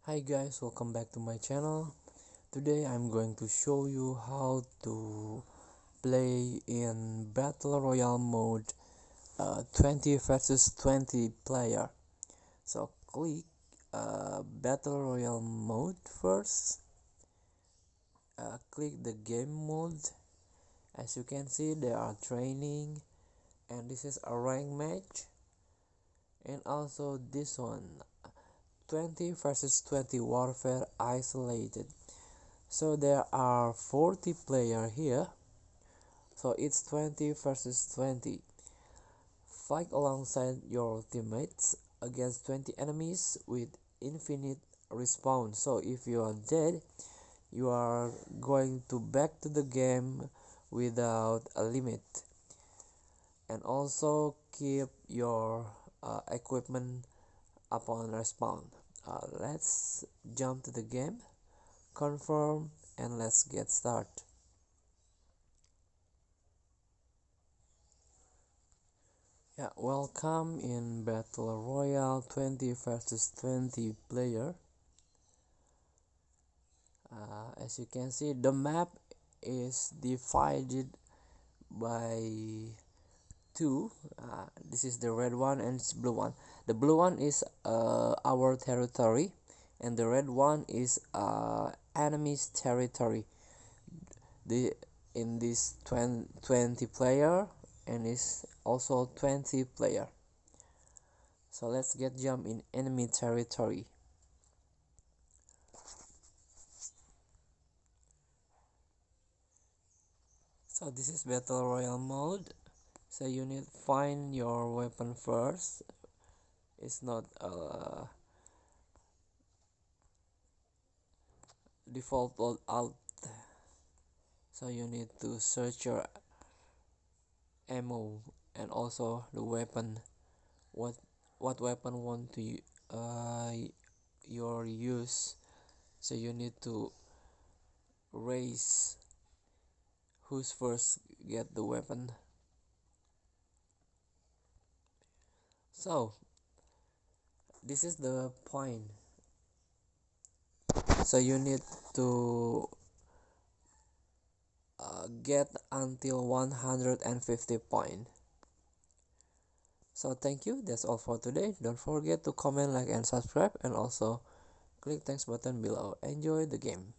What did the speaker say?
Hi guys, welcome back to my channel. Today I'm going to show you how to play in Battle Royale mode 20 versus 20 player. So click Battle Royale mode first. Click the game mode. As you can see, there are training, and this is a rank match, and also this one 20 versus 20 Warfare isolated. So there are 40 player here, so it's 20 versus 20. Fight alongside your teammates against 20 enemies with infinite respawn. So if you are dead, you are going to back to the game without a limit. And also keep your equipment upon respawn. Let's jump to the game, confirm, and let's get started. Yeah, welcome in Battle Royale 20 versus 20 player. As you can see, the map is divided by two. This is the red one and it's blue one. The blue one is our territory, and the red one is enemy's territory. In this 20 player, and is also 20 player. So let's get jump in enemy territory. So this is battle royale mode. So you need to find your weapon first. It's not default loadout. So you need to search your ammo and also the weapon. What weapon want to your use. So you need to race who's first get the weapon. So this is the point. So you need to get until 150 point. So thank you, that's all for today. Don't forget to comment, like, and subscribe, and also click thanks button below. Enjoy the game.